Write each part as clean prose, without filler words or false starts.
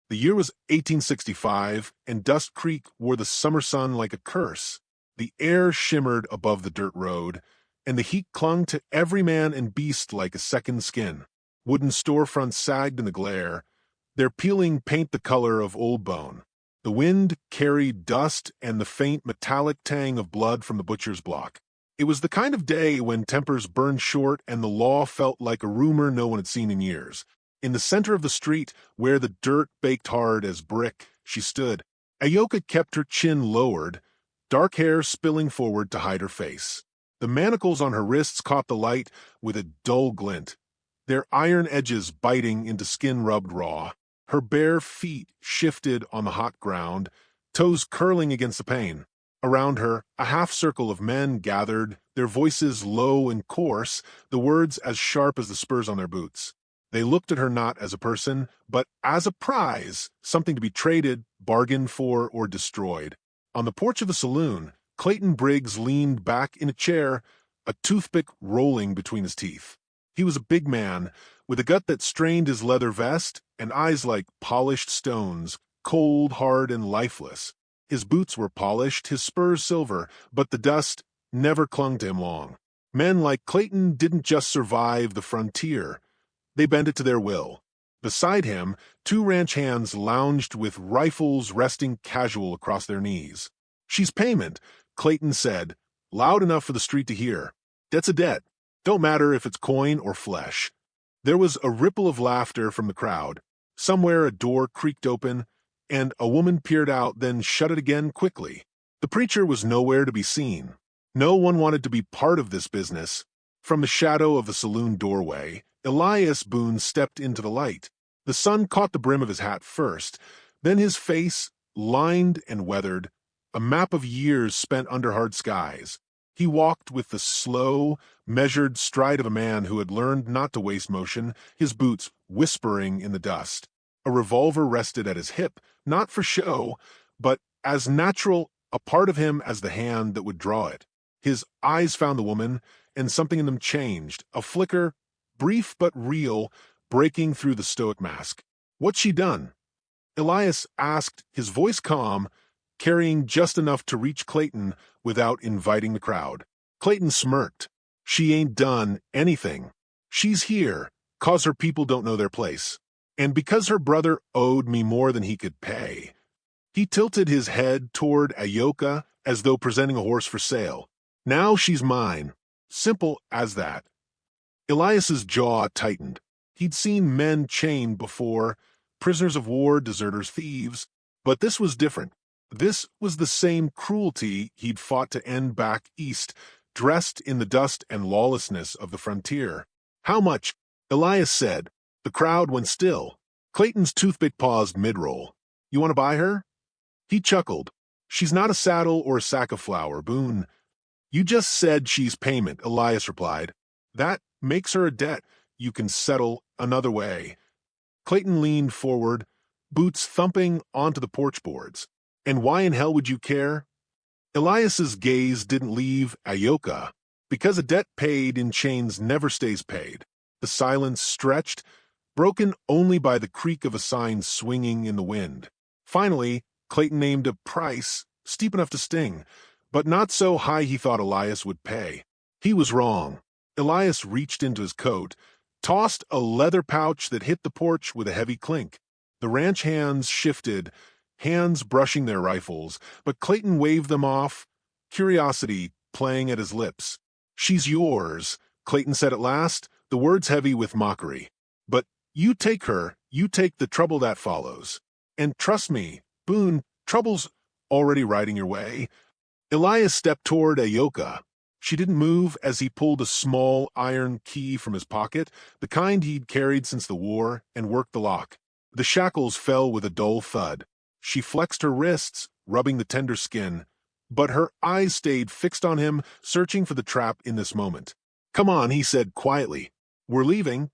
The year was 1865, and Dust Creek wore the summer sun like a curse. The air shimmered above the dirt road, and the heat clung to every man and beast like a second skin. Wooden storefronts sagged in the glare, their peeling paint the color of old bone. The wind carried dust and the faint metallic tang of blood from the butcher's block. It was the kind of day when tempers burned short and the law felt like a rumor no one had seen in years. In the center of the street, where the dirt baked hard as brick, she stood. Ahyoka kept her chin lowered, dark hair spilling forward to hide her face. The manacles on her wrists caught the light with a dull glint, their iron edges biting into skin rubbed raw. Her bare feet shifted on the hot ground, toes curling against the pane. Around her, a half-circle of men gathered, their voices low and coarse, the words as sharp as the spurs on their boots. They looked at her not as a person, but as a prize, something to be traded, bargained for, or destroyed. On the porch of the saloon, Clayton Briggs leaned back in a chair, a toothpick rolling between his teeth. He was a big man, with a gut that strained his leather vest and eyes like polished stones, cold, hard, and lifeless. His boots were polished, his spurs silver, but the dust never clung to him long. Men like Clayton didn't just survive the frontier. They bent it to their will. Beside him, two ranch hands lounged with rifles resting casual across their knees. "She's payment," Clayton said, loud enough for the street to hear. "Debt's a debt. Don't matter if it's coin or flesh." There was a ripple of laughter from the crowd. Somewhere a door creaked open, and a woman peered out, then shut it again quickly. The preacher was nowhere to be seen. No one wanted to be part of this business. From the shadow of the saloon doorway, Elias Boone stepped into the light. The sun caught the brim of his hat first, then his face, lined and weathered, a map of years spent under hard skies. He walked with the slow, measured stride of a man who had learned not to waste motion, his boots whispering in the dust. A revolver rested at his hip, not for show, but as natural a part of him as the hand that would draw it. His eyes found the woman, and something in them changed, a flicker, brief but real, breaking through the stoic mask. "What's she done?" Elias asked, his voice calm, carrying just enough to reach Clayton without inviting the crowd. Clayton smirked. "She ain't done anything. She's here, 'cause her people don't know their place. And because her brother owed me more than he could pay." He tilted his head toward Ahyoka as though presenting a horse for sale. "Now she's mine. Simple as that." Elias's jaw tightened. He'd seen men chained before, prisoners of war, deserters, thieves, but this was different. This was the same cruelty he'd fought to end back east, dressed in the dust and lawlessness of the frontier. "How much?" Elias said. The crowd went still. Clayton's toothpick paused mid-roll. "You want to buy her?" He chuckled. "She's not a saddle or a sack of flour, Boone." "You just said she's payment," Elias replied. "That makes her a debt you can settle another way." Clayton leaned forward, boots thumping onto the porch boards. "And why in hell would you care?" Elias's gaze didn't leave Ahyoka, because a debt paid in chains never stays paid. The silence stretched, broken only by the creak of a sign swinging in the wind. Finally, Clayton named a price steep enough to sting, but not so high he thought Elias would pay. He was wrong. Elias reached into his coat, tossed a leather pouch that hit the porch with a heavy clink. The ranch hands shifted, hands brushing their rifles, but Clayton waved them off, curiosity playing at his lips. "She's yours," Clayton said at last, the words heavy with mockery. "But you take her, you take the trouble that follows. And trust me, Boone, trouble's already riding your way." Elias stepped toward Ahyoka. She didn't move as he pulled a small iron key from his pocket, the kind he'd carried since the war, and worked the lock. The shackles fell with a dull thud. She flexed her wrists, rubbing the tender skin, but her eyes stayed fixed on him, searching for the trap in this moment. "Come on," he said quietly. "We're leaving."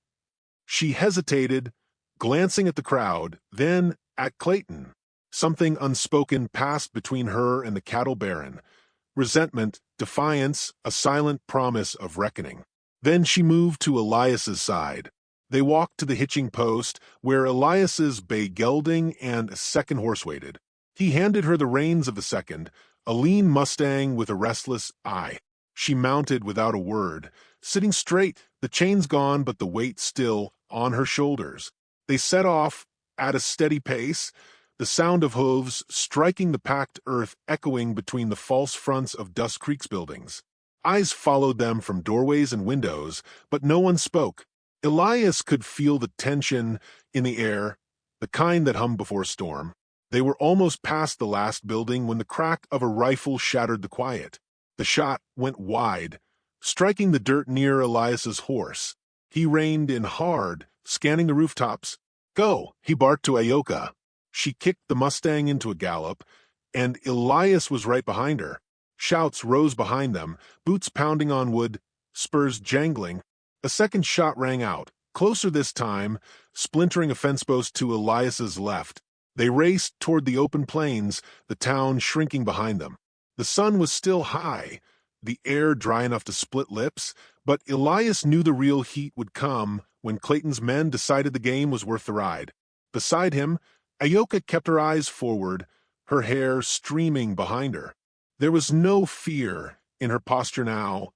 She hesitated, glancing at the crowd, then at Clayton. Something unspoken passed between her and the cattle baron. Resentment, defiance, a silent promise of reckoning. Then she moved to Elias's side. They walked to the hitching post where Elias's bay gelding and a second horse waited. He handed her the reins of the second, a lean Mustang with a restless eye. She mounted without a word, sitting straight, the chains gone but the weight still on her shoulders. They set off at a steady pace, the sound of hooves striking the packed earth echoing between the false fronts of Dust Creek's buildings. Eyes followed them from doorways and windows, but no one spoke. Elias could feel the tension in the air, the kind that hummed before a storm. They were almost past the last building when the crack of a rifle shattered the quiet. The shot went wide, striking the dirt near Elias's horse. He reined in hard, scanning the rooftops. "Go!" he barked to Ahyoka. She kicked the Mustang into a gallop, and Elias was right behind her. Shouts rose behind them, boots pounding on wood, spurs jangling. A second shot rang out, closer this time, splintering a fence post to Elias's left. They raced toward the open plains, the town shrinking behind them. The sun was still high, the air dry enough to split lips, but Elias knew the real heat would come when Clayton's men decided the game was worth the ride. Beside him, Ahyoka kept her eyes forward, her hair streaming behind her. There was no fear in her posture now,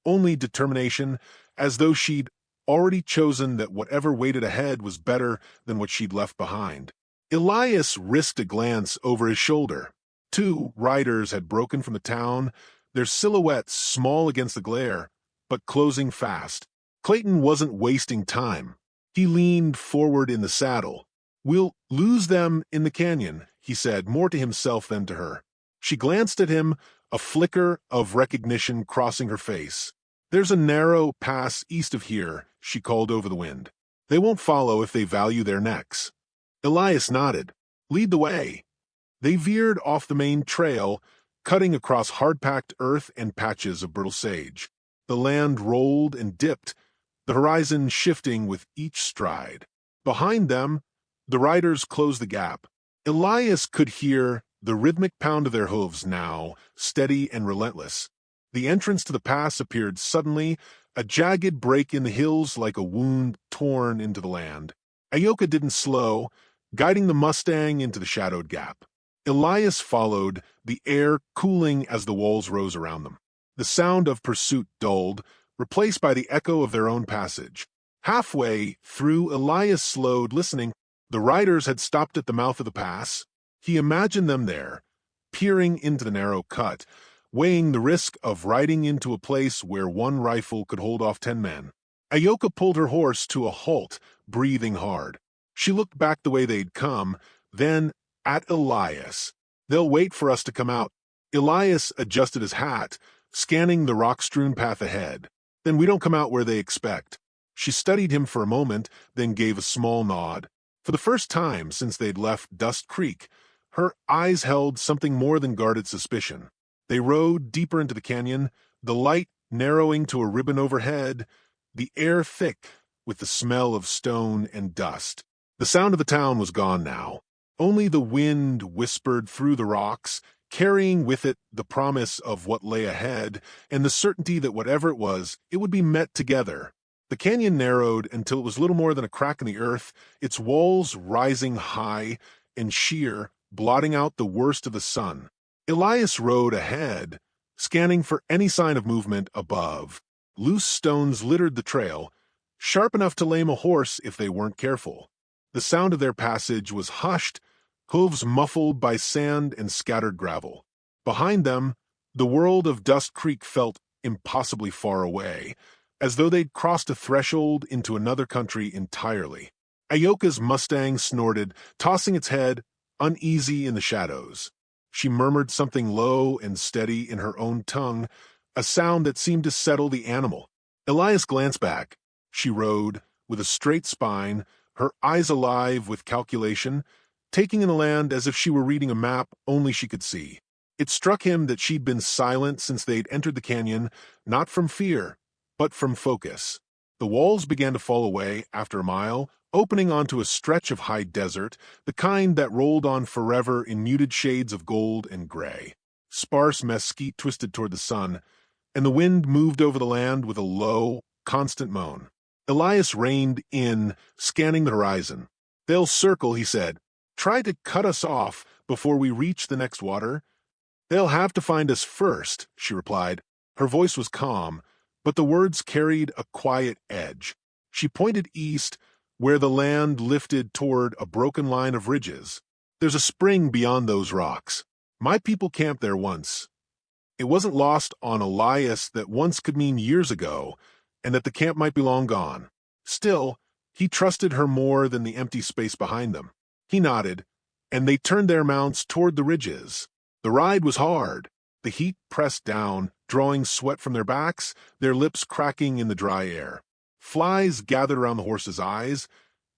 only determination, as though she'd already chosen that whatever waited ahead was better than what she'd left behind. Elias risked a glance over his shoulder. Two riders had broken from the town, their silhouettes small against the glare, but closing fast. Clayton wasn't wasting time. He leaned forward in the saddle. "We'll lose them in the canyon," he said, more to himself than to her. She glanced at him, a flicker of recognition crossing her face. "There's a narrow pass east of here," she called over the wind. "They won't follow if they value their necks." Elias nodded. "Lead the way." They veered off the main trail, cutting across hard-packed earth and patches of brittle sage. The land rolled and dipped, the horizon shifting with each stride. Behind them, the riders closed the gap. Elias could hear the rhythmic pound of their hooves now, steady and relentless. The entrance to the pass appeared suddenly, a jagged break in the hills like a wound torn into the land. Ahyoka didn't slow, guiding the Mustang into the shadowed gap. Elias followed, the air cooling as the walls rose around them. The sound of pursuit dulled, replaced by the echo of their own passage. Halfway through, Elias slowed, listening. The riders had stopped at the mouth of the pass. He imagined them there, peering into the narrow cut, weighing the risk of riding into a place where one rifle could hold off 10 men. Ahyoka pulled her horse to a halt, breathing hard. She looked back the way they'd come, then at Elias. "They'll wait for us to come out." Elias adjusted his hat, scanning the rock-strewn path ahead. "Then we don't come out where they expect." She studied him for a moment, then gave a small nod. For the first time since they'd left Dust Creek, her eyes held something more than guarded suspicion. They rode deeper into the canyon, the light narrowing to a ribbon overhead, the air thick with the smell of stone and dust. The sound of the town was gone now. Only the wind whispered through the rocks, carrying with it the promise of what lay ahead and the certainty that whatever it was, it would be met together. The canyon narrowed until it was little more than a crack in the earth, its walls rising high and sheer, blotting out the worst of the sun. Elias rode ahead, scanning for any sign of movement above. Loose stones littered the trail, sharp enough to lame a horse if they weren't careful. The sound of their passage was hushed, hooves muffled by sand and scattered gravel. Behind them, the world of Dust Creek felt impossibly far away, as though they'd crossed a threshold into another country entirely. Ahyoka's Mustang snorted, tossing its head, uneasy in the shadows. She murmured something low and steady in her own tongue, a sound that seemed to settle the animal. Elias glanced back. She rode, with a straight spine, her eyes alive with calculation, taking in the land as if she were reading a map only she could see. It struck him that she'd been silent since they'd entered the canyon, not from fear, but from focus. The walls began to fall away after a mile, opening onto a stretch of high desert, the kind that rolled on forever in muted shades of gold and gray. Sparse mesquite twisted toward the sun, and the wind moved over the land with a low, constant moan. Elias reined in, scanning the horizon. "They'll circle," he said. "Try to cut us off before we reach the next water." "They'll have to find us first," she replied. Her voice was calm, but the words carried a quiet edge. She pointed east, where the land lifted toward a broken line of ridges. "There's a spring beyond those rocks. My people camped there once." It wasn't lost on Elias that once could mean years ago, and that the camp might be long gone. Still, he trusted her more than the empty space behind them. He nodded, and they turned their mounts toward the ridges. The ride was hard. The heat pressed down, drawing sweat from their backs, their lips cracking in the dry air. Flies gathered around the horses' eyes,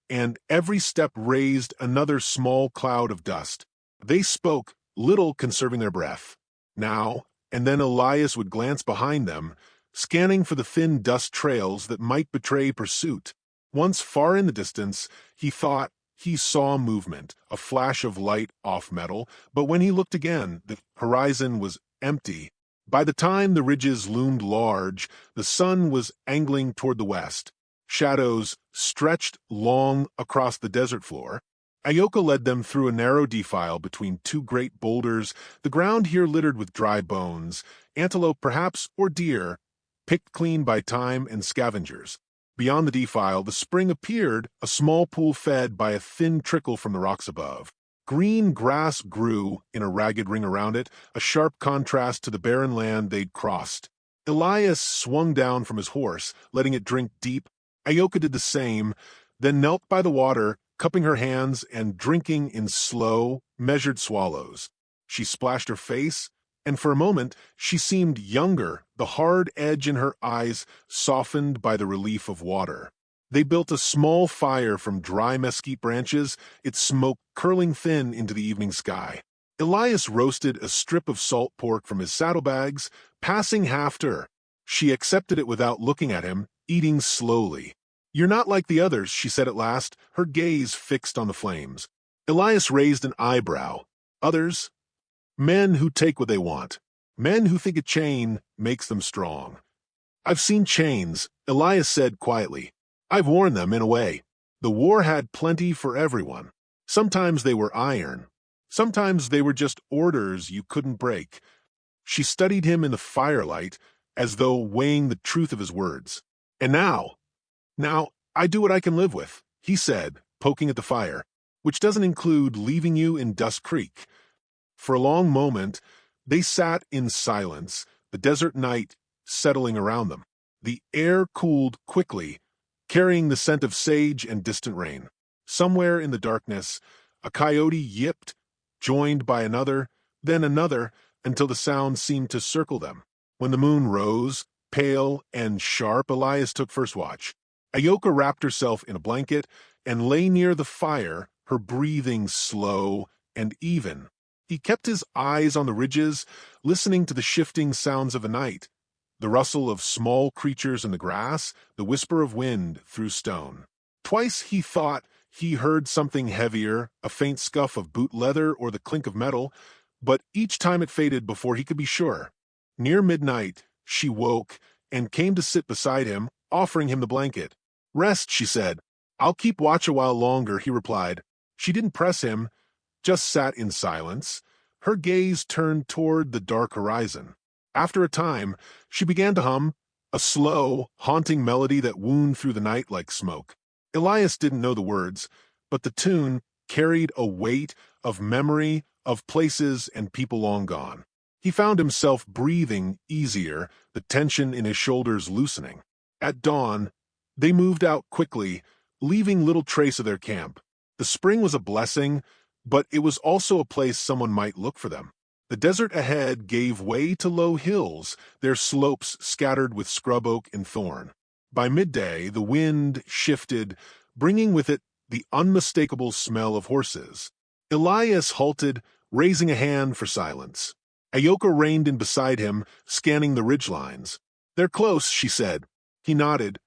and every step raised another small cloud of dust. They spoke, little conserving their breath. Now and then Elias would glance behind them, scanning for the thin dust trails that might betray pursuit. Once far in the distance, he thought he saw movement, a flash of light off metal, but when he looked again, the horizon was empty. By the time the ridges loomed large, the sun was angling toward the west. Shadows stretched long across the desert floor. Ahyoka led them through a narrow defile between two great boulders, the ground here littered with dry bones, antelope perhaps, or deer, picked clean by time and scavengers. Beyond the defile, the spring appeared, a small pool fed by a thin trickle from the rocks above. Green grass grew in a ragged ring around it, a sharp contrast to the barren land they'd crossed. Elias swung down from his horse, letting it drink deep. Ahyoka did the same, then knelt by the water, cupping her hands and drinking in slow, measured swallows. She splashed her face, and for a moment she seemed younger, the hard edge in her eyes softened by the relief of water. They built a small fire from dry mesquite branches, its smoke curling thin into the evening sky. Elias roasted a strip of salt pork from his saddlebags, passing half to her. She accepted it without looking at him, eating slowly. "You're not like the others," she said at last, her gaze fixed on the flames. Elias raised an eyebrow. "Others? Men who take what they want. Men who think a chain makes them strong." "I've seen chains," Elias said quietly. "I've worn them in a way. The war had plenty for everyone. Sometimes they were iron. Sometimes they were just orders you couldn't break." She studied him in the firelight, as though weighing the truth of his words. "And now, I do what I can live with," he said, poking at the fire, "which doesn't include leaving you in Dust Creek." For a long moment, they sat in silence, the desert night settling around them. The air cooled quickly, carrying the scent of sage and distant rain. Somewhere in the darkness, a coyote yipped, joined by another, then another, until the sound seemed to circle them. When the moon rose, pale and sharp, Elias took first watch. Ahyoka wrapped herself in a blanket and lay near the fire, her breathing slow and even. He kept his eyes on the ridges, listening to the shifting sounds of the night, the rustle of small creatures in the grass, the whisper of wind through stone. Twice he thought he heard something heavier, a faint scuff of boot leather or the clink of metal, but each time it faded before he could be sure. Near midnight, she woke and came to sit beside him, offering him the blanket. "Rest," she said. "I'll keep watch a while longer," he replied. She didn't press him, just sat in silence, her gaze turned toward the dark horizon. After a time, she began to hum, a slow, haunting melody that wound through the night like smoke. Elias didn't know the words, but the tune carried a weight of memory of places and people long gone. He found himself breathing easier, the tension in his shoulders loosening. At dawn, they moved out quickly, leaving little trace of their camp. The spring was a blessing, but it was also a place someone might look for them. The desert ahead gave way to low hills, their slopes scattered with scrub oak and thorn. By midday, the wind shifted, bringing with it the unmistakable smell of horses. Elias halted, raising a hand for silence. Ahyoka reined in beside him, scanning the ridgelines. "They're close," she said. He nodded,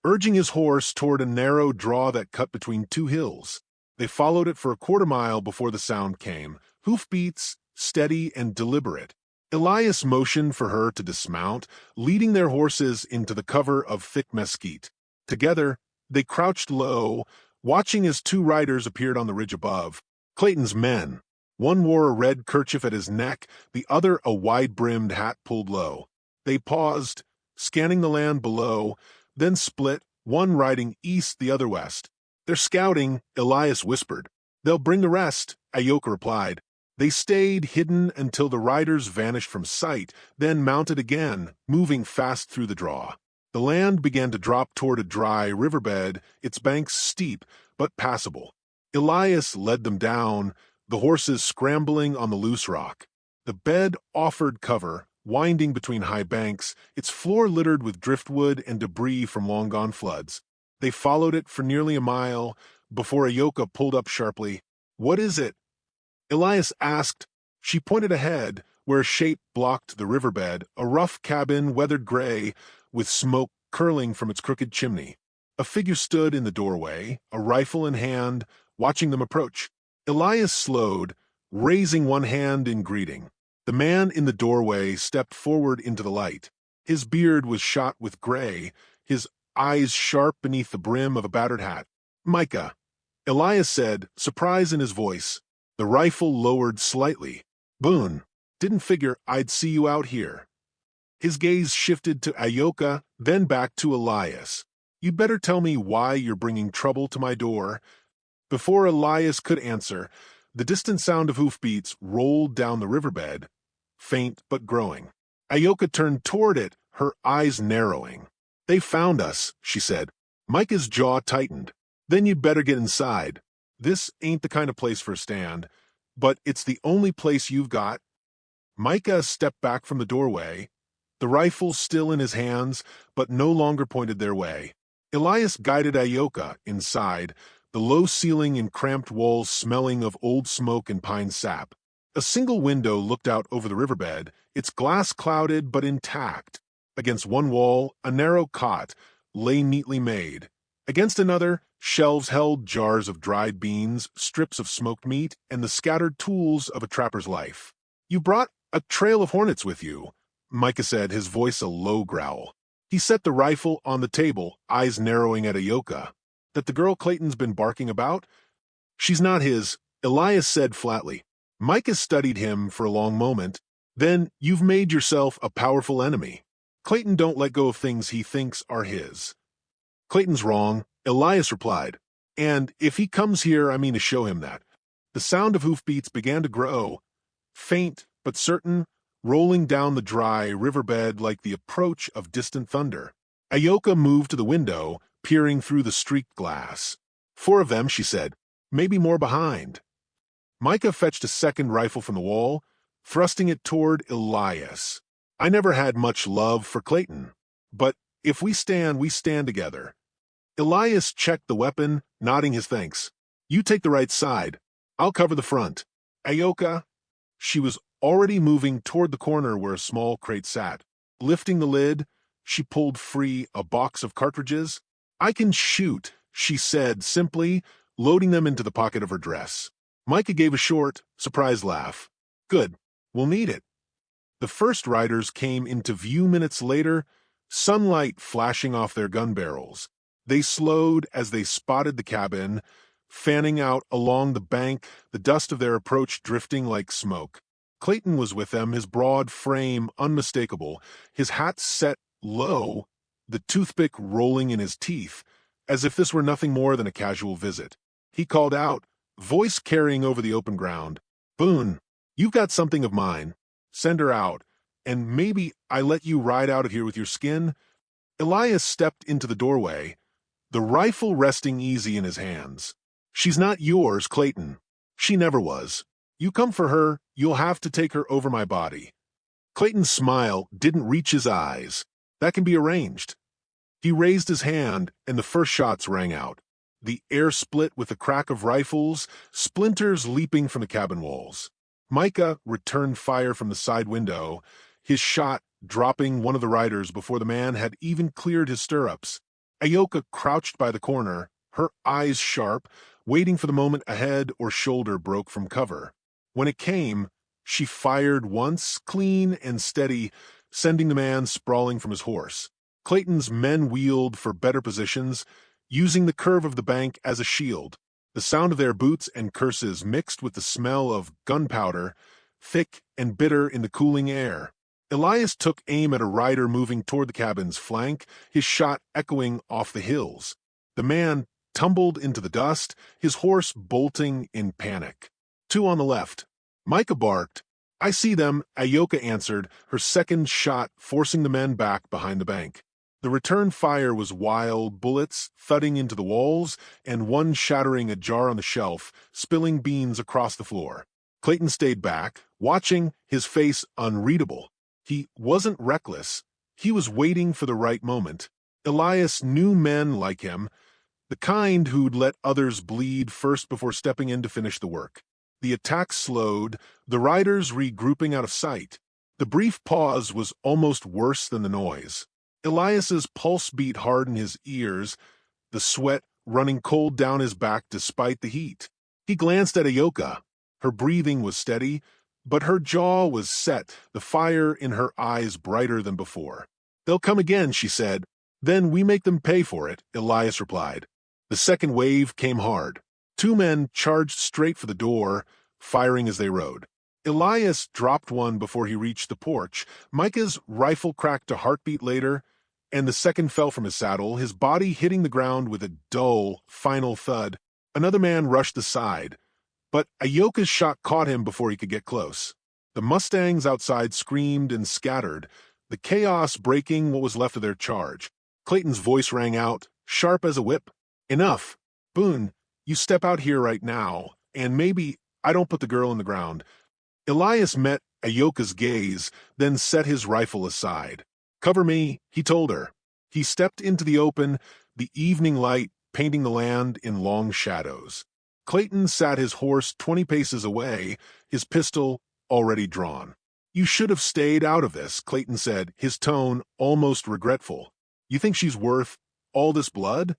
urging his horse toward a narrow draw that cut between two hills. They followed it for a quarter-mile before the sound came, hoofbeats, steady and deliberate. Elias motioned for her to dismount, leading their horses into the cover of thick mesquite. Together, they crouched low, watching as two riders appeared on the ridge above. Clayton's men. One wore a red kerchief at his neck, the other a wide-brimmed hat pulled low. They paused, scanning the land below, then split, one riding east, the other west. "They're scouting," Elias whispered. "They'll bring the rest," Ahyoka replied. They stayed hidden until the riders vanished from sight, then mounted again, moving fast through the draw. The land began to drop toward a dry riverbed, its banks steep but passable. Elias led them down, the horses scrambling on the loose rock. The bed offered cover, winding between high banks, its floor littered with driftwood and debris from long-gone floods. They followed it for nearly a mile before Ahyoka pulled up sharply. "What is it?" Elias asked. She pointed ahead, where a shape blocked the riverbed, a rough cabin, weathered gray, with smoke curling from its crooked chimney. A figure stood in the doorway, a rifle in hand, watching them approach. Elias slowed, raising one hand in greeting. The man in the doorway stepped forward into the light. His beard was shot with gray, his eyes sharp beneath the brim of a battered hat. "Micah," Elias said, surprise in his voice. The rifle lowered slightly. "Boone, didn't figure I'd see you out here." His gaze shifted to Ahyoka, then back to Elias. "You'd better tell me why you're bringing trouble to my door." Before Elias could answer, the distant sound of hoofbeats rolled down the riverbed, faint but growing. Ahyoka turned toward it, her eyes narrowing. "They found us," she said. Micah's jaw tightened. "Then you'd better get inside. This ain't the kind of place for a stand, but it's the only place you've got." Micah stepped back from the doorway, the rifle still in his hands, but no longer pointed their way. Elias guided Ahyoka inside, the low ceiling and cramped walls smelling of old smoke and pine sap. A single window looked out over the riverbed, its glass clouded but intact. Against one wall, a narrow cot lay neatly made. Against another, shelves held jars of dried beans, strips of smoked meat, and the scattered tools of a trapper's life. "You brought a trail of hornets with you," Micah said, his voice a low growl. He set the rifle on the table, eyes narrowing at Ahyoka. "That the girl Clayton's been barking about?" "She's not his," Elias said flatly. Micah studied him for a long moment. "Then you've made yourself a powerful enemy. Clayton don't let go of things he thinks are his." "Clayton's wrong," Elias replied. "And if he comes here, I mean to show him that." The sound of hoofbeats began to grow, faint but certain, rolling down the dry riverbed like the approach of distant thunder. Ahyoka moved to the window, peering through the streaked glass. "4 of them," she said. "Maybe more behind." Micah fetched a second rifle from the wall, thrusting it toward Elias. "I never had much love for Clayton, but if we stand together." Elias checked the weapon, nodding his thanks. "You take the right side. I'll cover the front." "Ahyoka." She was already moving toward the corner where a small crate sat. Lifting the lid, she pulled free a box of cartridges. "I can shoot," she said simply, loading them into the pocket of her dress. Micah gave a short, surprised laugh. "Good. We'll need it." The first riders came into view minutes later, sunlight flashing off their gun barrels. They slowed as they spotted the cabin, fanning out along the bank, the dust of their approach drifting like smoke. Clayton was with them, his broad frame unmistakable, his hat set low, the toothpick rolling in his teeth, as if this were nothing more than a casual visit. He called out, voice carrying over the open ground, "Boone, you've got something of mine. Send her out, and maybe I let you ride out of here with your skin." Elias stepped into the doorway, the rifle resting easy in his hands. "She's not yours, Clayton. She never was. You come for her, you'll have to take her over my body." Clayton's smile didn't reach his eyes. "That can be arranged." He raised his hand, and the first shots rang out. The air split with the crack of rifles, splinters leaping from the cabin walls. Micah returned fire from the side window, his shot dropping one of the riders before the man had even cleared his stirrups. Ahyoka crouched by the corner, her eyes sharp, waiting for the moment a head or shoulder broke from cover. When it came, she fired once, clean and steady, sending the man sprawling from his horse. Clayton's men wheeled for better positions, using the curve of the bank as a shield. The sound of their boots and curses mixed with the smell of gunpowder, thick and bitter in the cooling air. Elias took aim at a rider moving toward the cabin's flank, his shot echoing off the hills. The man tumbled into the dust, his horse bolting in panic. Two on the left. Micah barked. "I see them," Ahyoka answered, her second shot forcing the men back behind the bank. The return fire was wild, bullets thudding into the walls, and one shattering a jar on the shelf, spilling beans across the floor. Clayton stayed back, watching, his face unreadable. He wasn't reckless. He was waiting for the right moment. Elias knew men like him, the kind who'd let others bleed first before stepping in to finish the work. The attack slowed, the riders regrouping out of sight. The brief pause was almost worse than the noise. Elias's pulse beat hard in his ears, the sweat running cold down his back despite the heat. He glanced at Ahyoka. Her breathing was steady, but her jaw was set, the fire in her eyes brighter than before. "They'll come again," she said. "Then we make them pay for it," Elias replied. The second wave came hard. Two men charged straight for the door, firing as they rode. Elias dropped one before he reached the porch. Micah's rifle cracked a heartbeat later, and the second fell from his saddle, his body hitting the ground with a dull, final thud. Another man rushed the side, but Ahyoka's shot caught him before he could get close. The Mustangs outside screamed and scattered, the chaos breaking what was left of their charge. Clayton's voice rang out, sharp as a whip. "Enough. Boone, you step out here right now, and maybe I don't put the girl in the ground." Elias met Ahyoka's gaze, then set his rifle aside. "Cover me," he told her. He stepped into the open, the evening light painting the land in long shadows. Clayton sat his horse 20 paces away, his pistol already drawn. "You should have stayed out of this," Clayton said, his tone almost regretful. "You think she's worth all this blood?"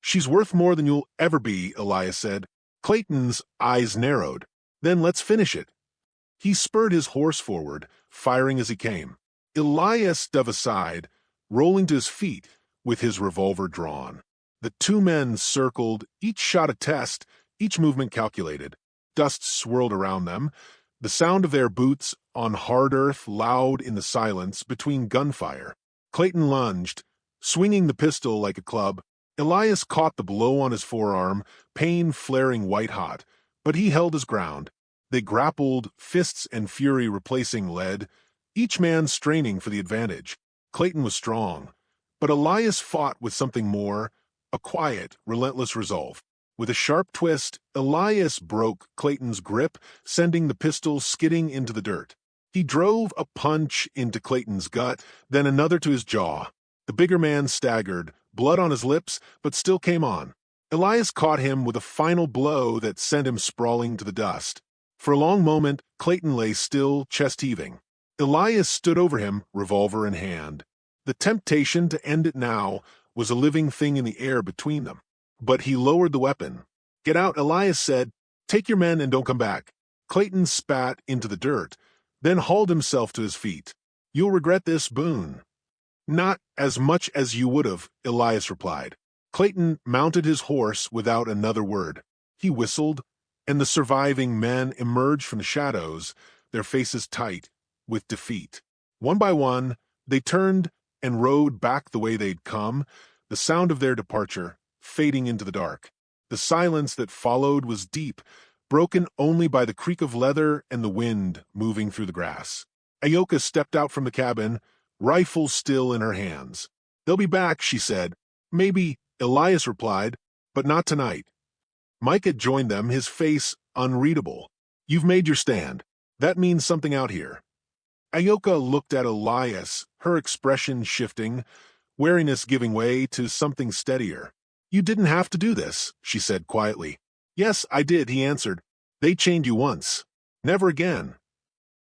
"She's worth more than you'll ever be," Elias said. Clayton's eyes narrowed. "Then let's finish it." He spurred his horse forward, firing as he came. Elias dove aside, rolling to his feet with his revolver drawn. The two men circled, each shot a test, each movement calculated. Dust swirled around them, the sound of their boots on hard earth loud in the silence between gunfire. Clayton lunged, swinging the pistol like a club. Elias caught the blow on his forearm, pain flaring white-hot, but he held his ground. They grappled, fists and fury replacing lead, each man straining for the advantage. Clayton was strong, but Elias fought with something more, a quiet, relentless resolve. With a sharp twist, Elias broke Clayton's grip, sending the pistol skidding into the dirt. He drove a punch into Clayton's gut, then another to his jaw. The bigger man staggered, blood on his lips, but still came on. Elias caught him with a final blow that sent him sprawling to the dust. For a long moment, Clayton lay still, chest heaving. Elias stood over him, revolver in hand. The temptation to end it now was a living thing in the air between them. But he lowered the weapon. "Get out," Elias said. "Take your men and don't come back." Clayton spat into the dirt, then hauled himself to his feet. "You'll regret this, Boone." "Not as much as you would have," Elias replied. Clayton mounted his horse without another word. He whistled, and the surviving men emerged from the shadows, their faces tight with defeat. One by one, they turned and rode back the way they'd come, the sound of their departure fading into the dark. The silence that followed was deep, broken only by the creak of leather and the wind moving through the grass. Ahyoka stepped out from the cabin, rifle still in her hands. "They'll be back," she said. "Maybe," Elias replied, "but not tonight." Mike had joined them, his face unreadable. "You've made your stand. That means something out here." Ahyoka looked at Elias, her expression shifting, wariness giving way to something steadier. "You didn't have to do this," she said quietly. "Yes, I did," he answered. "They chained you once. Never again."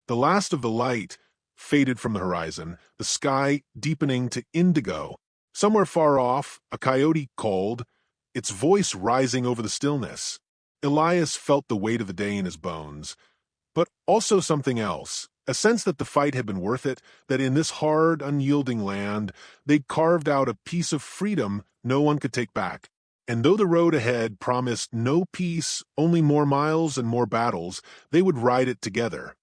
The last of the light faded from the horizon, the sky deepening to indigo. Somewhere far off, a coyote called, its voice rising over the stillness. Elias felt the weight of the day in his bones, but also something else, A sense that the fight had been worth it, that in this hard, unyielding land, they'd carved out a piece of freedom no one could take back. And though the road ahead promised no peace, only more miles and more battles, they would ride it together.